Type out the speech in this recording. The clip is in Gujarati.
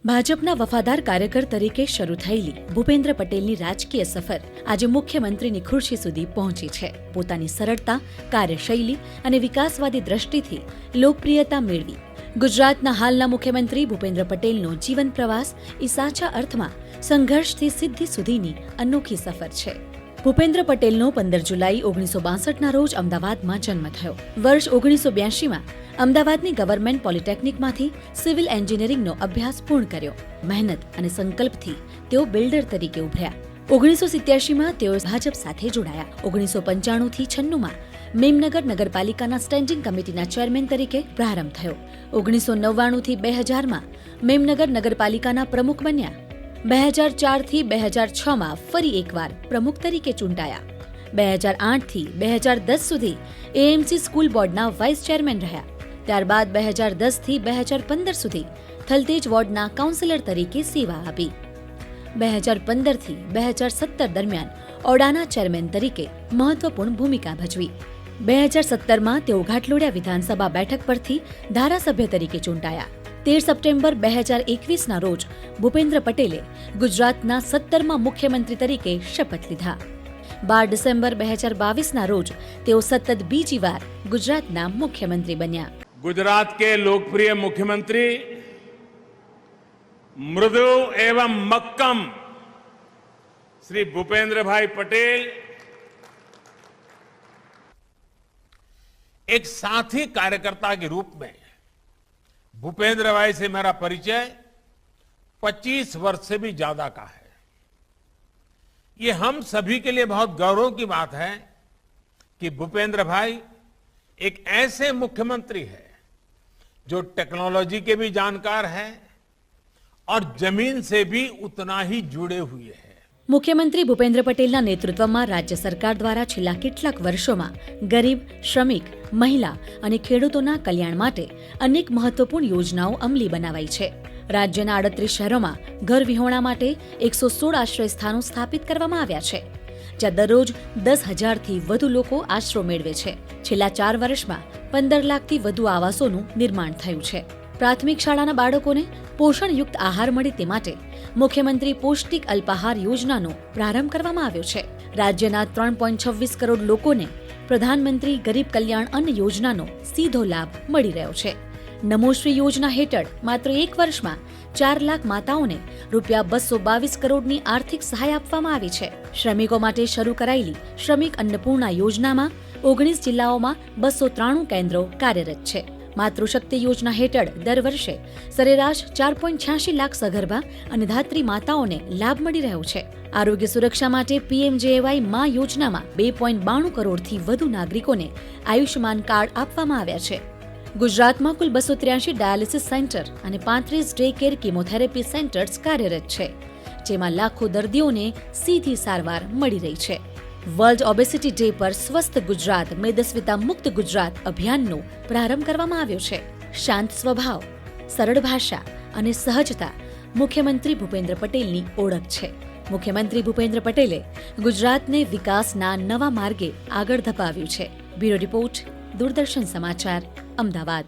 ભાજપના વફાદાર કાર્યકર તરીકે શરૂ થયેલી ભૂપેન્દ્ર પટેલની રાજકીય સફર આજે મુખ્યમંત્રીની ખુરશી સુધી પહોંચી છે. પોતાની સરળતા, કાર્યશૈલી અને વિકાસવાદી દ્રષ્ટિથી લોકપ્રિયતા મેળવી ગુજરાતના હાલના મુખ્યમંત્રી ભૂપેન્દ્ર પટેલનો જીવન પ્રવાસ એ સાચા અર્થમાં સંઘર્ષથી સિદ્ધિ સુધીની અનોખી સફર છે. ભૂપેન્દ્ર પટેલનો 15 જુલાઈ 1962ના રોજ અમદાવાદમાં જન્મ થયો. વર્ષ 1982માં અમદાવાદની ગવર્મેન્ટ પોલિટેકનિકમાંથી સિવિલ એન્જિનિયરિંગનો અભ્યાસ પૂર્ણ કર્યો. મહેનત અને સંકલ્પથી તેઓ બિલ્ડર તરીકે ઉભર્યા. 1987માં તેઓ ભાજપ સાથે જોડાયા. 1995થી 96માં મેમનગર નગરપાલિકાના સ્ટેન્ડિંગ કમિટીના ચેરમેન તરીકે પ્રારંભ થયો. 1999થી 2000માં મેમનગર નગરપાલિકાના પ્રમુખ બન્યા. 2004થી 2006માં ફરી એકવાર પ્રમુખ તરીકે ચૂંટાયા. 2008થી 2010 સુધી એએમસી સ્કૂલ બોર્ડના વાઇસ ચેરમેન રહ્યા. ત્યારબાદ 2010થી 2015 સુધી થલતેજ વોર્ડના કાઉન્સિલર તરીકે સેવા આપી. 2015થી 2017 દરમિયાન ઓડાના ચેરમેન તરીકે મહત્વપૂર્ણ ભૂમિકા ભજવી. 2017માં તેઓ ઘાટલોડિયા વિધાનસભા બેઠક પરથી ધારાસભ્ય તરીકે ચૂંટાયા. 13 સપ્ટેમ્બર 2021ના રોજ ભૂપેન્દ્ર પટેલે ગુજરાતના 17મા મુખ્યમંત્રી તરીકે શપથ લીધા. 12 ડિસેમ્બર 2022ના રોજ તેઓ સતત બીજી વાર ગુજરાતના મુખ્યમંત્રી બન્યા. गुजरात के लोकप्रिय मुख्यमंत्री मृदु एवं मक्कम श्री भूपेंद्र भाई पटेल एक साथी कार्यकर्ता के रूप में भूपेंद्र भाई से मेरा परिचय 25 वर्ष से भी ज्यादा का है. ये हम सभी के लिए बहुत गौरव की बात है कि भूपेंद्र भाई एक ऐसे मुख्यमंत्री है जो टेक्नोलॉजी के भी जानकार हैं और जमीन से भी उतना ही जुड़े हुए हैं. મુખ્યમંત્રી ભૂપેન્દ્ર પટેલના નેતૃત્વમાં રાજ્ય સરકાર દ્વારા છેલ્લા કેટલાક વર્ષોમાં ગરીબ, શ્રમિક, મહિલા અને ખેડૂતોના કલ્યાણ માટે અનેક મહત્વપૂર્ણ યોજનાઓ અમલી બનાવાઈ છે. રાજ્યના 38 શહેરોમાં ઘર વિહોણા માટે 116 આશ્રય સ્થાનો સ્થાપિત કરવામાં આવ્યા છે, જ્યાં દરરોજ 10,000થી વધુ લોકો આશરો મેળવે છે. છેલ્લા 4 વર્ષમાં 15 લાખથી વધુ આવાસોનું નિર્માણ થયું છે. પ્રાથમિક શાળાના બાળકોને પોષણયુક્ત આહાર મળે તે માટે મુખ્યમંત્રી પૌષ્ટિક અલ્પાહાર યોજનાનો પ્રારંભ કરવામાં આવ્યો છે. રાજ્યના 3.26 કરોડ લોકોને પ્રધાનમંત્રી ગરીબ કલ્યાણ અન્ન યોજનાનો સીધો લાભ મળી રહ્યો છે. નમોશ્રી યોજના હેઠળ માત્ર 1 વર્ષમાં 4 લાખ માતાઓને રૂપિયા 222 કરોડની આર્થિક સહાય આપવામાં આવી છે. શ્રમિકો માટે શરૂ કરાયેલી શ્રમિક અન્નપૂર્ણા યોજનામાં 19 જિલ્લાઓમાં 293 કેન્દ્રો કાર્યરત છે. માતૃશક્તિ યોજના હેઠળ દર વર્ષે સરેરાશ 4.86 લાખ સગર્ભા અને ધાત્રી માતાઓને લાભ મળી રહ્યો છે. આરોગ્ય સુરક્ષા માટે પીએમજેએવાય મા યોજનામાં 2.92 કરોડથી વધુ નાગરિકોને આયુષ્યમાન કાર્ડ આપવામાં આવ્યા છે. ગુજરાતમાં કુલ 283 ડાયાલિસિસ સેન્ટર અને 35 ડે કેર કિમોથેરેપી સેન્ટર્સ કાર્યરત છે, જેમાં લાખો દર્દીઓને સીધી સારવાર મળી રહી છે. વર્લ્ડ ઓબેસિટી ડે પર સ્વસ્થ ગુજરાત મેદસ્વીતા મુક્ત ગુજરાત અભિયાનનો પ્રારંભ કરવામાં આવ્યો છે. શાંત સ્વભાવ, સરળ ભાષા અને સહજતા મુખ્યમંત્રી ભૂપેન્દ્ર પટેલની ઓળખ છે. મુખ્યમંત્રી ભૂપેન્દ્ર પટેલે ગુજરાતને વિકાસના નવા માર્ગે આગળ ધપાવ્યું છે. બ્યુરો રિપોર્ટ, દૂરદર્શન સમાચાર, અમદાવાદ.